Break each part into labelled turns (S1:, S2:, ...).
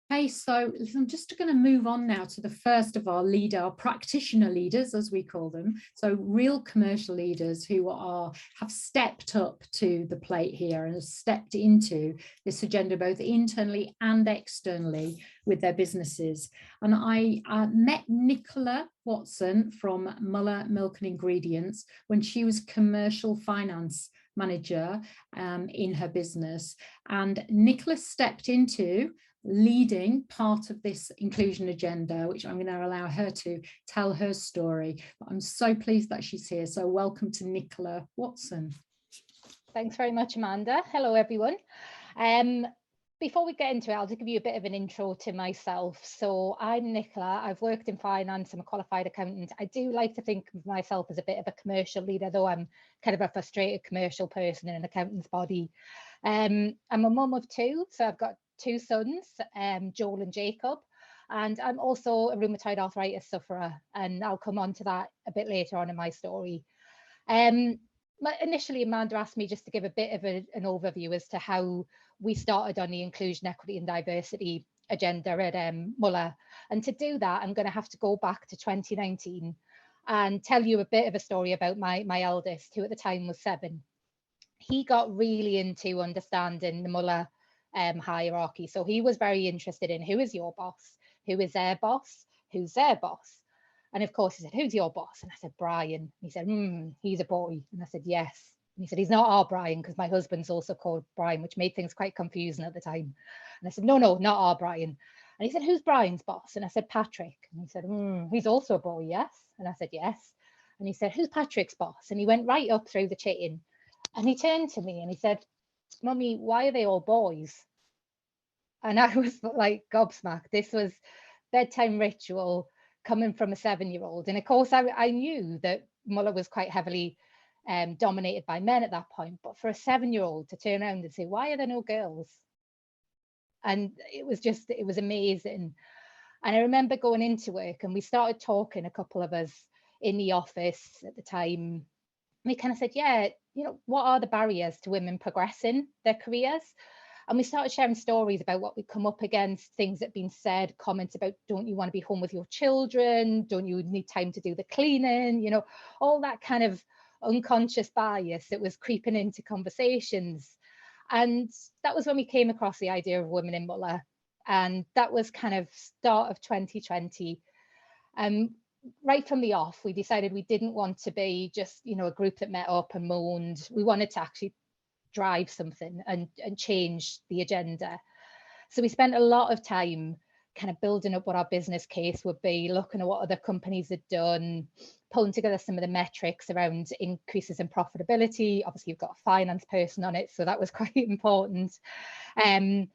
S1: Okay, so I'm just going to move on now to the first of our practitioner leaders, as we call them. So real commercial leaders who have stepped up to the plate here and have stepped into this agenda, both internally and externally with their businesses. And I met Nicola Watson from Muller Milk and Ingredients when she was commercial finance manager in her business. And Nicola stepped into leading part of this inclusion agenda, which I'm going to allow her to tell her story. But I'm so pleased that she's here. So welcome to Nicola Watson.
S2: Thanks very much, Amanda. Hello, everyone. Before we get into it, I'll just give you a bit of an intro to myself. So I'm Nicola. I've worked in finance. I'm a qualified accountant. I do like to think of myself as a bit of a commercial leader, though I'm kind of a frustrated commercial person in an accountant's body. I'm a mum of two, so I've got two sons, Joel and Jacob, and I'm also a rheumatoid arthritis sufferer, and I'll come on to that a bit later on in my story. Initially, Amanda asked me just to give a bit of an overview as to how we started on the inclusion, equity and diversity agenda at Muller. And to do that, I'm going to have to go back to 2019 and tell you a bit of a story about my eldest, who at the time was 7. He got really into understanding the Muller hierarchy. So he was very interested in who is your boss, who is their boss, who's their boss. And of course he said, who's your boss? And I said, Brian. And he said, he's a boy. And I said, yes. And he said, he's not our Brian, because my husband's also called Brian, which made things quite confusing at the time. And I said, no, not our Brian. And he said, who's Brian's boss? And I said, Patrick. And he said, he's also a boy, yes. And I said, yes. And he said, who's Patrick's boss? And he went right up through the chain. And he turned to me and he said, Mummy, why are they all boys? And I was like gobsmacked. This was bedtime ritual coming from a 7-year-old. And of course, I knew that Muller was quite heavily dominated by men at that point. But for a 7-year-old to turn around and say, why are there no girls? And it was amazing. And I remember going into work and we started talking, a couple of us in the office at the time. We kind of said, yeah, what are the barriers to women progressing their careers? And we started sharing stories about what we'd come up against, things that had been said, comments about, don't you want to be home with your children? Don't you need time to do the cleaning? All that kind of unconscious bias that was creeping into conversations. And that was when we came across the idea of women in Muller. And that was kind of start of 2020. Right from the off, we decided we didn't want to be just, a group that met up and moaned. We wanted to actually drive something and change the agenda. So we spent a lot of time kind of building up what our business case would be, looking at what other companies had done, pulling together some of the metrics around increases in profitability. Obviously, you've got a finance person on it, so that was quite important. And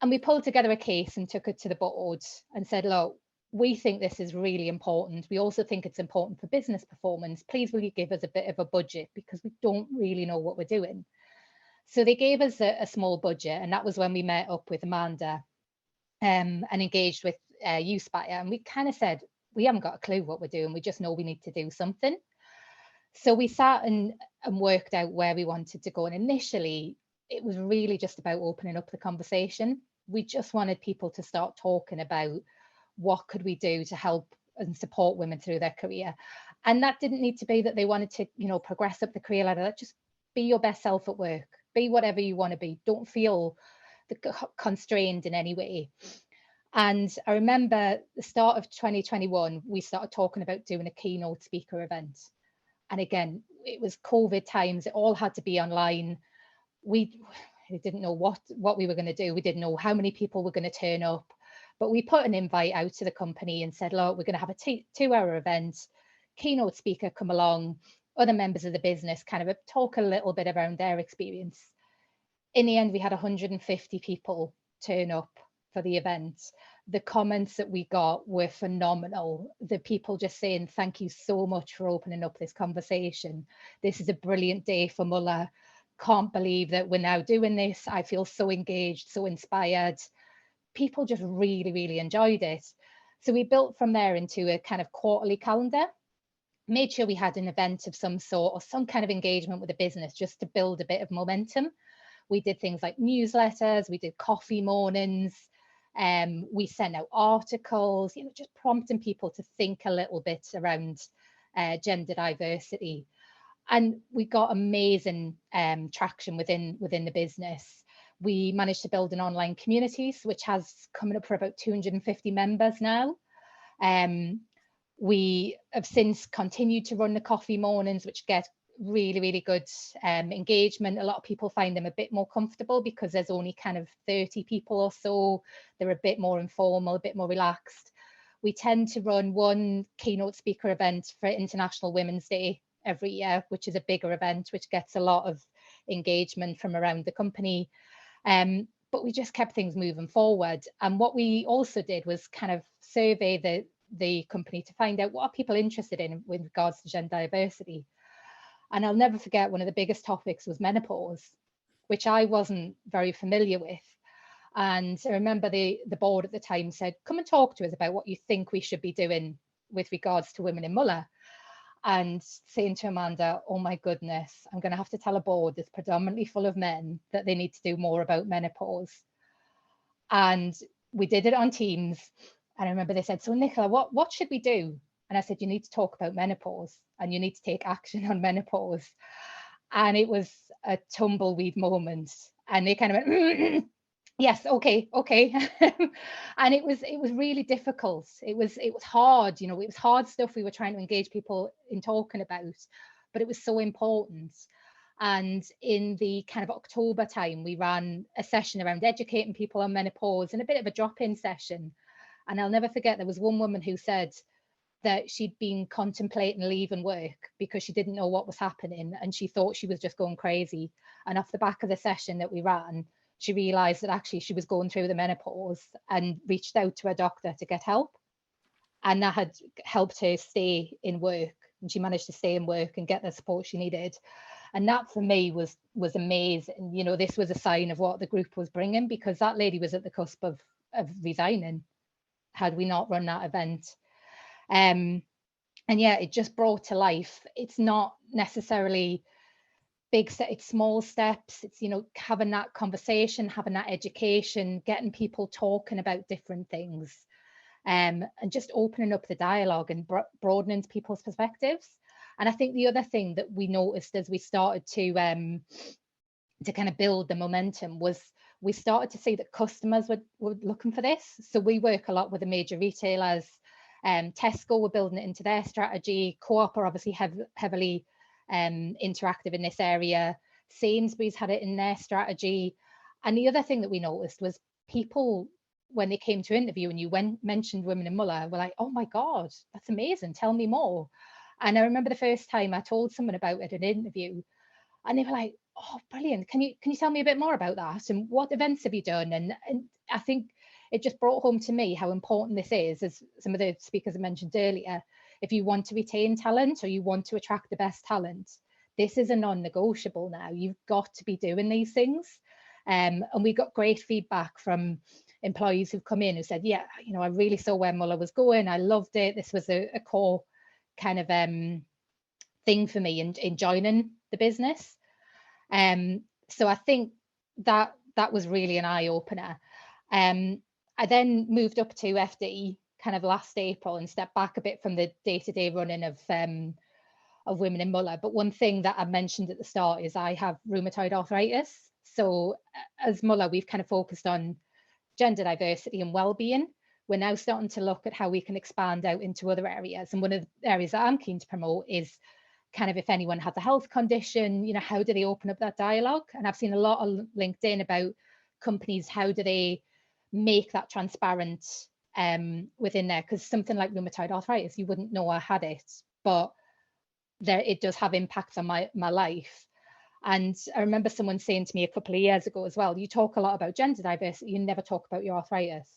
S2: we pulled together a case and took it to the board and said, look, we think this is really important. We also think it's important for business performance. Please, will you give us a bit of a budget, because we don't really know what we're doing. So they gave us a small budget, and that was when we met up with Amanda and engaged with Uspire. And we kind of said, we haven't got a clue what we're doing. We just know we need to do something. So we sat and worked out where we wanted to go. And initially, it was really just about opening up the conversation. We just wanted people to start talking about what could we do to help and support women through their career. And that didn't need to be that they wanted to, progress up the career ladder. Just be your best self at work. Be whatever you want to be. Don't feel constrained in any way. And I remember the start of 2021, we started talking about doing a keynote speaker event. And again, it was COVID times. It all had to be online. We didn't know what we were going to do. We didn't know how many people were going to turn up. But we put an invite out to the company and said, look, we're going to have a 2-hour event. Keynote speaker come along. Other members of the business kind of talk a little bit around their experience. In the end, we had 150 people turn up for the event. The comments that we got were phenomenal. The people just saying, thank you so much for opening up this conversation. This is a brilliant day for Muller. Can't believe that we're now doing this. I feel so engaged, so inspired. People just really, really enjoyed it. So we built from there into a kind of quarterly calendar, made sure we had an event of some sort or some kind of engagement with the business just to build a bit of momentum. We did things like newsletters, we did coffee mornings, We sent out articles, just prompting people to think a little bit around gender diversity. And we got amazing traction within the business. We managed to build an online community, which has coming up for about 250 members now. We have since continued to run the coffee mornings, which get really, really good engagement. A lot of people find them a bit more comfortable because there's only kind of 30 people or so. They're a bit more informal, a bit more relaxed. We tend to run one keynote speaker event for International Women's Day every year, which is a bigger event, which gets a lot of engagement from around the company. But we just kept things moving forward. And what we also did was kind of survey the company to find out what are people interested in with regards to gender diversity. And I'll never forget, one of the biggest topics was menopause, which I wasn't very familiar with. And I remember the board at the time said, come and talk to us about what you think we should be doing with regards to women in Muller. And saying to Amanda, oh my goodness, I'm going to have to tell a board that's predominantly full of men that they need to do more about menopause. And we did it on Teams. And I remember they said, so Nicola, what should we do? And I said, you need to talk about menopause and you need to take action on menopause. And it was a tumbleweed moment. And they kind of went, yes, okay. And it was really difficult. It was hard, it was hard stuff we were trying to engage people in talking about, but it was so important. And in the kind of October time, we ran a session around educating people on menopause and a bit of a drop-in session. And I'll never forget, there was one woman who said that she'd been contemplating leaving work because she didn't know what was happening and she thought she was just going crazy. And off the back of the session that we ran, she realised that actually she was going through the menopause and reached out to her doctor to get help. And that had helped her stay in work. And she managed to stay in work and get the support she needed. And that for me was amazing. This was a sign of what the group was bringing, because that lady was at the cusp of resigning had we not run that event. And yeah, it just brought to life. It's not necessarily it's small steps. It's, having that conversation, having that education, getting people talking about different things, and just opening up the dialogue and broadening people's perspectives. And I think the other thing that we noticed as we started to kind of build the momentum was we started to see that customers were looking for this. So we work a lot with the major retailers. Tesco were building it into their strategy. Co-op are obviously heavily interactive in this area. Sainsbury's had it in their strategy. And the other thing that we noticed was people, when they came to interview and you mentioned women in Muller, were like, oh my God, that's amazing, tell me more. And I remember the first time I told someone about it in an interview, and they were like, oh, brilliant, can you tell me a bit more about that? And what events have you done? And I think it just brought home to me how important this is, as some of the speakers I mentioned earlier. If you want to retain talent or you want to attract the best talent, this is a non-negotiable now. You've got to be doing these things. And we got great feedback from employees who've come in who said, yeah, I really saw where Muller was going. I loved it. This was a core kind of thing for me in joining the business. So I think that was really an eye-opener. I then moved up to FD kind of last April and stepped back a bit from the day-to-day running of women in Muller. But one thing that I mentioned at the start is I have rheumatoid arthritis. So as Muller, we've kind of focused on gender diversity and well-being. We're now starting to look at how we can expand out into other areas. And one of the areas that I'm keen to promote is kind of if anyone has a health condition, how do they open up that dialogue? And I've seen a lot of LinkedIn about companies, how do they make that transparent within there? Because something like rheumatoid arthritis, you wouldn't know I had it, but it does have impacts on my life. And I remember someone saying to me a couple of years ago as well, you talk a lot about gender diversity, you never talk about your arthritis.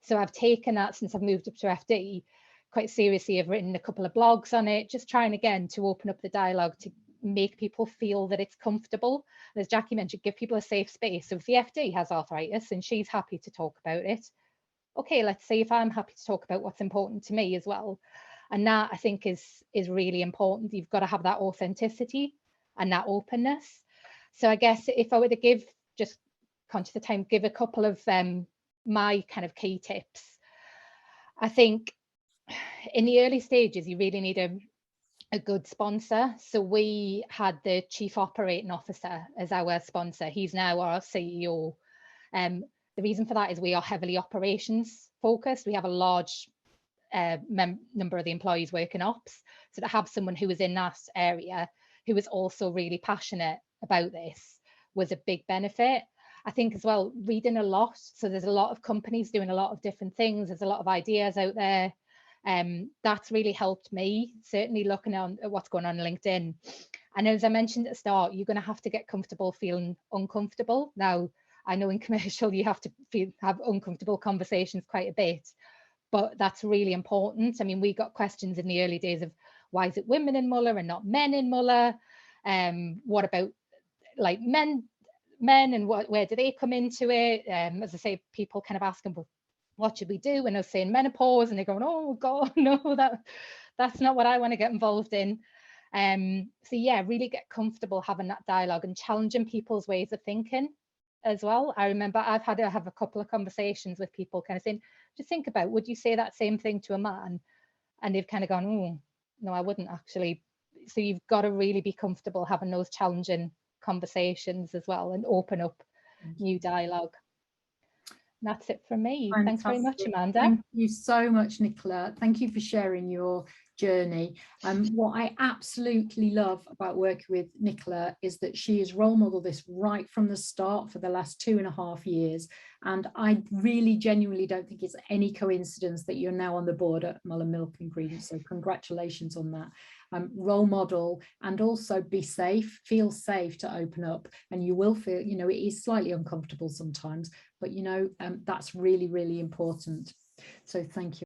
S2: So I've taken that since I've moved up to FD quite seriously. I've written a couple of blogs on it, just trying again to open up the dialogue to make people feel that it's comfortable. And as Jackie mentioned, give people a safe space. So if the FD has arthritis and she's happy to talk about it, okay, let's see if I'm happy to talk about what's important to me as well. And that I think is really important. You've got to have that authenticity and that openness. So I guess if I were to give, just conscious of time, give a couple of my kind of key tips. I think in the early stages, you really need a good sponsor. So we had the Chief Operating Officer as our sponsor. He's now our CEO. The reason for that is we are heavily operations focused. We have a large number of the employees working ops. So to have someone who was in that area, who was also really passionate about this, was a big benefit. I think as well, reading a lot. So there's a lot of companies doing a lot of different things. There's a lot of ideas out there. That's really helped me, certainly looking at what's going on LinkedIn. And as I mentioned at the start, you're going to have to get comfortable feeling uncomfortable. Now, I know in commercial, you have to have uncomfortable conversations quite a bit, but that's really important. I mean, we got questions in the early days of why is it women in Muller and not men in Muller? What about like men and where do they come into it? As I say, people kind of asking, well, what should we do? And I was saying menopause, and they're going, oh God, no, that's not what I want to get involved in. So yeah, really get comfortable having that dialogue and challenging people's ways of thinking as well. I remember I've had to have a couple of conversations with people kind of saying, just think about, would you say that same thing to a man? And they've kind of gone, oh, no, I wouldn't actually. So you've got to really be comfortable having those challenging conversations as well and open up new dialogue. And that's it from me.
S1: Fantastic.
S2: Thanks very much, Amanda.
S1: Thank you so much, Nicola. Thank you for sharing your journey. What I absolutely love about working with Nicola is that she has role modeled this right from the start for the last 2.5 years. And I really genuinely don't think it's any coincidence that you're now on the board at Muller Milk Ingredients. So congratulations on that. Role model, and also be safe, feel safe to open up. And you will feel, you know, it is slightly uncomfortable sometimes, but you know, that's really, really important. So thank you.